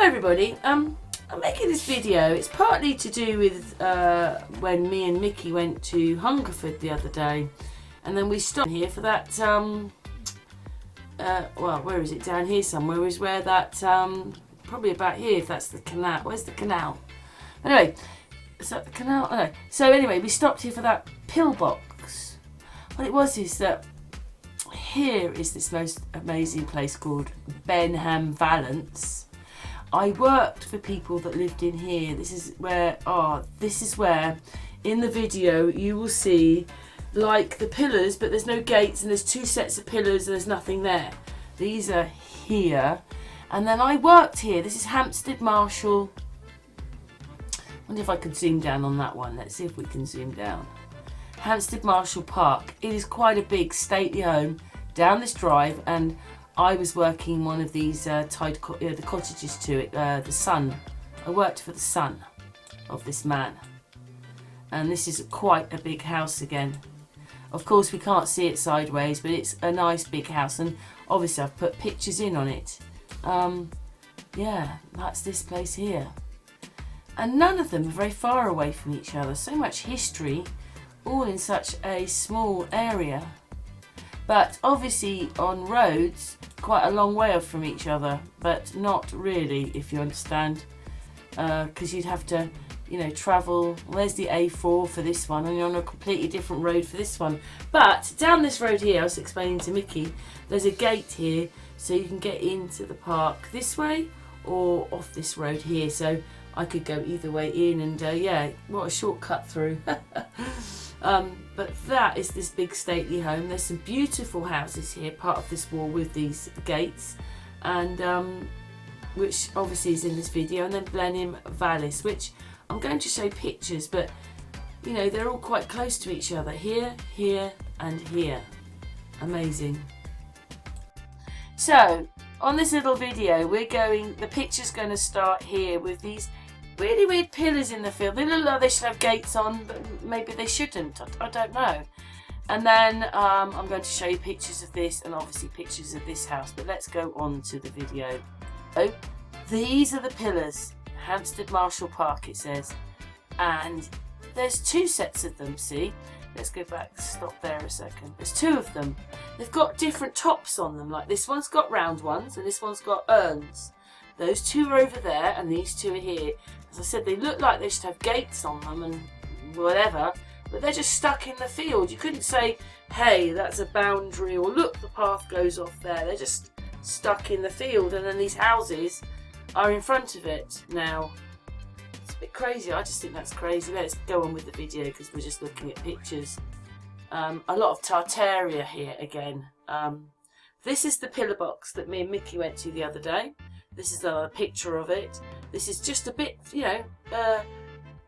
everybody, I'm making this video. It's partly to do with when me and Mickey went to Hungerford the other day, and then we stopped here for that well, where is it? Down here somewhere is where that probably about here, if that's the canal. Where's the canal? Anyway, is that the canal? Oh, no. So anyway, we stopped here for that pillbox. What it was is that here is this most amazing place called Benham Valence. I worked for people that lived in here. This is where in the video you will see like the pillars, but there's no gates and there's two sets of pillars and there's nothing there. These are here. And then I worked here. This is Hampstead Marshall. I wonder if I can zoom down on that one. Let's see if we can zoom down. Hampstead Marshall Park. It is quite a big stately home down this drive, and I was working one of these the cottages to it, the son. I worked for the son of this man. And this is quite a big house again. Of course we can't see it sideways, but it's a nice big house, and obviously I've put pictures in on it. Yeah, that's this place here. And none of them are very far away from each other. So much history, all in such a small area. But obviously on roads, quite a long way off from each other, but not really, if you understand, because you'd have to, you know, travel. Well, there's the A4 for this one, and you're on a completely different road for this one. But down this road here, I was explaining to Mickey, there's a gate here, so you can get into the park this way or off this road here. So I could go either way in, and yeah, what a shortcut through. But that is this big stately home. There's some beautiful houses here, part of this wall with these gates, and which obviously is in this video. And then Benham Valence, which I'm going to show pictures, but you know, they're all quite close to each other. Here, here, and here. Amazing. So on this little video, the picture's going to start here with these really weird pillars in the field. They look like they should have gates on, but maybe they shouldn't. I don't know. And then I'm going to show you pictures of this, and obviously pictures of this house. But let's go on to the video. So these are the pillars. Hampstead Marshall Park, it says. And there's two sets of them, see? Let's go back, stop there a second. There's two of them. They've got different tops on them. Like this one's got round ones, and this one's got urns. Those two are over there, and these two are here. As I said, they look like they should have gates on them and whatever, but they're just stuck in the field. You couldn't say, hey, that's a boundary, or look, the path goes off there. They're just stuck in the field, and then these houses are in front of it now. It's a bit crazy. I just think that's crazy. Let's go on with the video because we're just looking at pictures. A lot of Tartaria here again. This is the pillar box that me and Mickey went to the other day. This is a picture of it. This is just a bit, you know, a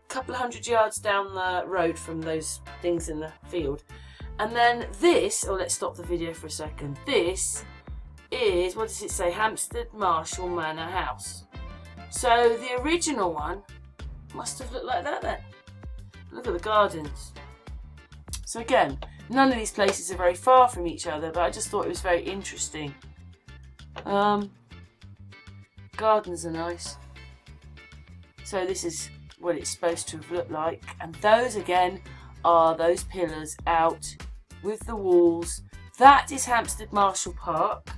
couple of 100 yards down the road from those things in the field. And then this, let's stop the video for a second. This is, what does it say? Hampstead Marshall Manor House. So the original one must have looked like that then. Look at the gardens. So again, none of these places are very far from each other, but I just thought it was very interesting. Gardens are nice. So this is what it's supposed to have looked like, and those again are those pillars out with the walls. That is Hampstead Marshall Park.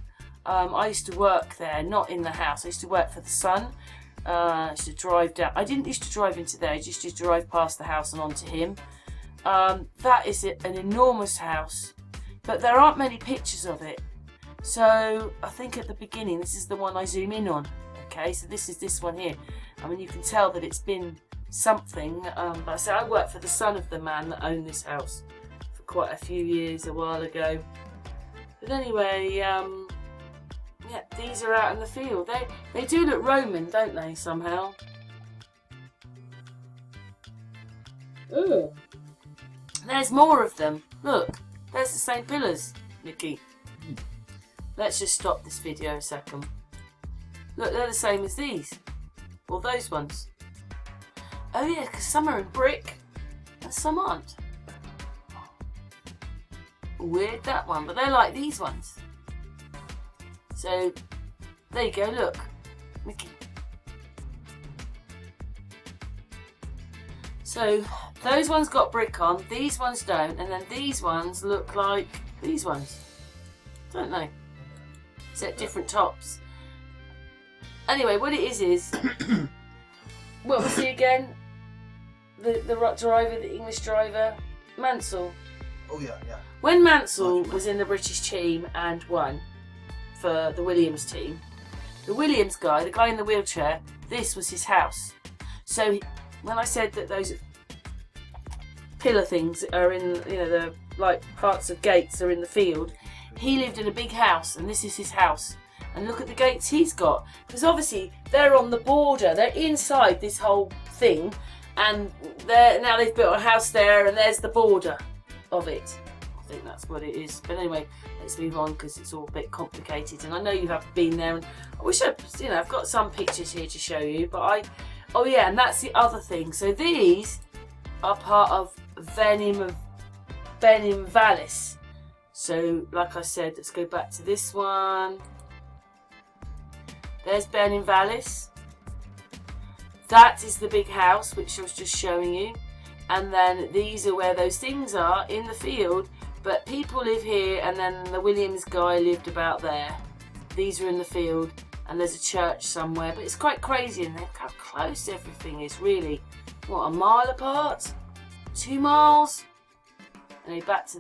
I used to work there, not in the house. I used to work for the son. I used to drive down. I didn't used to drive into there. I just used to drive past the house and onto him. That is an enormous house, but there aren't many pictures of it. So I think at the beginning, this is the one I zoom in on. Okay, so this is this one here. I mean, you can tell that it's been something. But I say I worked for the son of the man that owned this house for quite a few years, a while ago. But anyway, yeah, these are out in the field. They do look Roman, don't they, somehow? Ooh. There's more of them. Look, there's the same pillars, Mickey. Let's just stop this video a second. Look, they're the same as these. Or those ones. Oh yeah, because some are in brick and some aren't. Weird, that one, but they're like these ones. So, there you go, look. Mickey. So those ones got brick on, these ones don't, and then these ones look like these ones. Don't they? Except different tops. Anyway, what it is what was he again? The driver, the English driver, Mansell. Oh yeah, yeah. When Mansell was in the British team and won for the Williams team, the Williams guy, the guy in the wheelchair, this was his house. So when I said that those pillar things are in, you know, the like parts of gates are in the field, he lived in a big house, and this is his house. And look at the gates he's got, because obviously they're on the border. They're inside this whole thing, and now they've built a house there, and there's the border of it. I think that's what it is. But anyway, let's move on because it's all a bit complicated, and I know you haven't been there. And I wish I've got some pictures here to show you, but oh yeah, and that's the other thing. So these are part of Benim Vallis. So like I said, let's go back to this one. There's Benim Vallis. That is the big house which I was just showing you. And then these are where those things are in the field. But people live here, and then the Williams guy lived about there. These are in the field, and there's a church somewhere. But it's quite crazy, and how close everything is really. What, a mile apart? 2 miles? Anyway, back to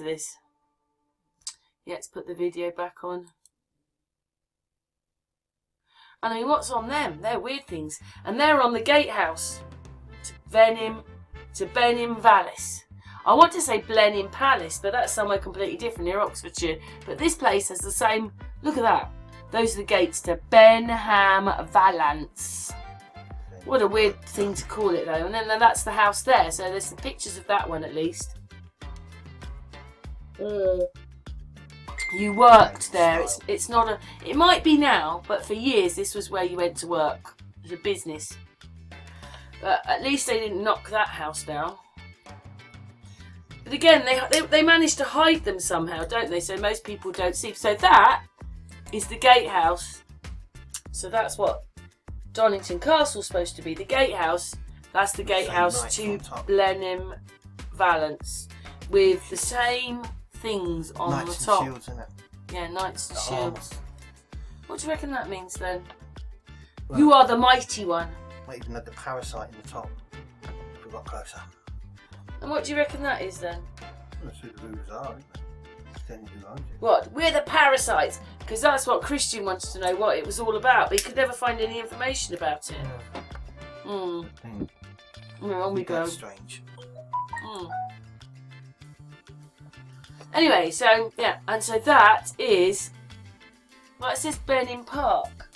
this. Yeah, let's put the video back on. I mean, what's on them? They're weird things. And they're on the gatehouse to Benim Vallis. I want to say Blenheim Palace, but that's somewhere completely different near Oxfordshire. But this place has the same, look at that. Those are the gates to Benham Valance. What a weird thing to call it though. And then that's the house there. So there's some pictures of that one at least. You worked there. It's not a. It might be now, but for years this was where you went to work. It was a business. But at least they didn't knock that house down. But again, they managed to hide them somehow, don't they? So most people don't see. So that is the gatehouse. So that's what Donington Castle's supposed to be. The gatehouse. That's the gatehouse to Blenheim Valance, with the same things on Knights the top. And shields, isn't it? Yeah, knights and The shields. What do you reckon that means then? Well, you are the mighty one. Might even had the parasite in the top. If we got closer. And what do you reckon that is then? That's who the rulers are, isn't it? Then who owns it? What? We're the parasites, because that's what Christian wanted to know what it was all about, but he could never find any information about it. On we go. That's strange. Anyway, so yeah, and so that is, well, it says Benin Park.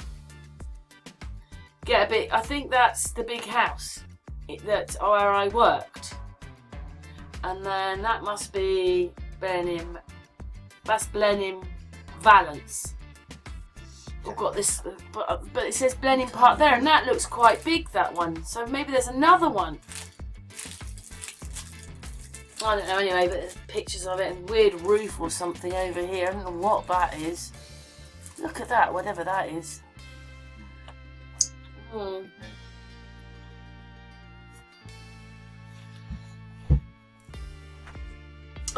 Get a bit. I think that's the big house that's where I worked, and then that must be Benim. That's Blenheim Valance. I've got this, but it says Blenheim Park there, and that looks quite big. That one. So maybe there's another one. I don't know anyway, but there's pictures of it and weird roof or something over here. I don't know what that is. Look at that, whatever that is. Oh,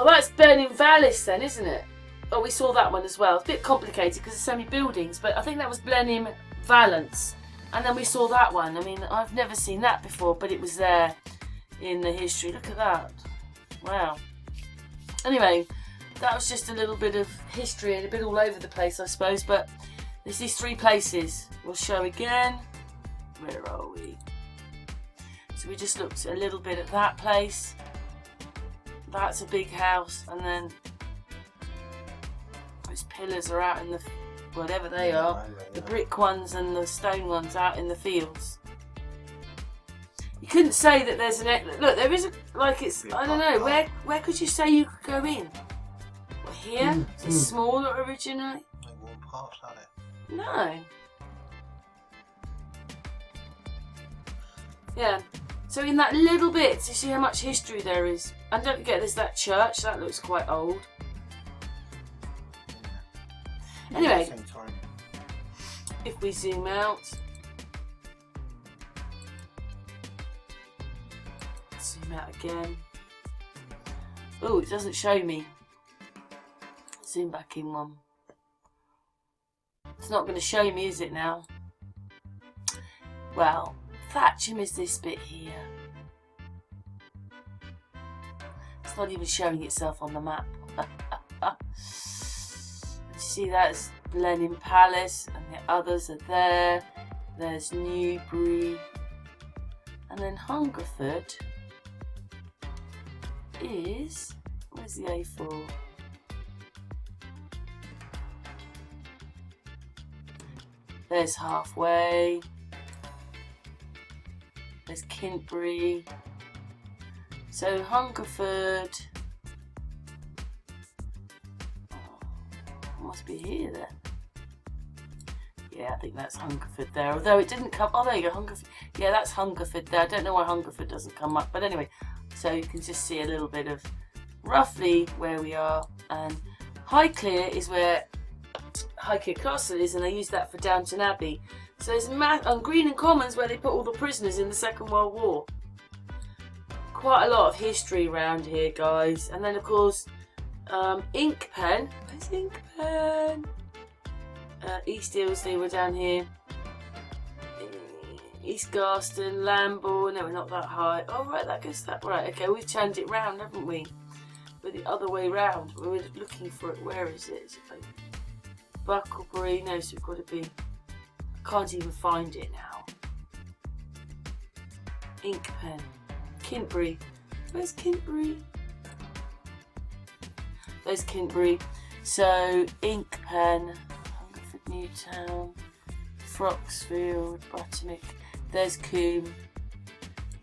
that's Benim Vallis then, isn't it? Oh, we saw that one as well. It's a bit complicated because there's so many buildings, but I think that was Blenheim Valance. And then we saw that one. I mean, I've never seen that before, but it was there in the history. Look at that. Wow. Anyway, that was just a little bit of history and a bit all over the place, I suppose. But there's these 3 places. We'll show again. Where are we? So we just looked a little bit at that place. That's a big house, and then those pillars are out in the, whatever they are, the brick ones and the stone ones out in the fields. You couldn't say that there's an, look, there is a, like it's, I don't know, where could you say you could go in? Well, here? Is it smaller originally? They won't pass, are they? No. Yeah. So in that little bit, you see how much history there is. And don't forget, there's that church. That looks quite old. Anyway, if we zoom out, Zoom out again. Oh, it doesn't show me. Zoom back in one. It's not going to show me, is it now? Well, Thatcham is this bit here. It's not even showing itself on the map. You see, that's Blenheim Palace, and the others are there. There's Newbury, and then Hungerford is, where's the A4? There's Halfway. There's Kintbury. So Hungerford must be here then. Yeah, I think that's Hungerford there. Although it didn't come. Oh, there you go, Hungerford. Yeah, that's Hungerford there. I don't know why Hungerford doesn't come up, but anyway. So you can just see a little bit of roughly where we are. And Highclere is where Highclere Castle is, and they use that for Downton Abbey. So there's on Green and Commons where they put all the prisoners in the Second World War. Quite a lot of history around here, guys. And then of course Inkpen. Where's Inkpen? East Ilsley, we're down here. East Garston, Lambourne. No, we're not that high. Oh right, that goes that right. Okay, we've turned it round, haven't we? We're the other way round. We were looking for it. Where is it? Is it like Bucklebury? No, so we've got to be. I can't even find it now. Inkpen. Kintbury. Where's Kintbury? There's Kintbury. So Inkpen, Hungerford Newtown, Froxfield, Butternick. There's Coombe.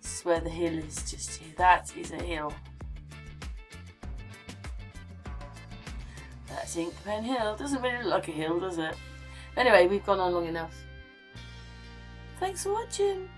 This is where the hill is, just here. That is a hill. That's Inkpen Hill. Doesn't really look like a hill, does it? Anyway, we've gone on long enough. Thanks for watching.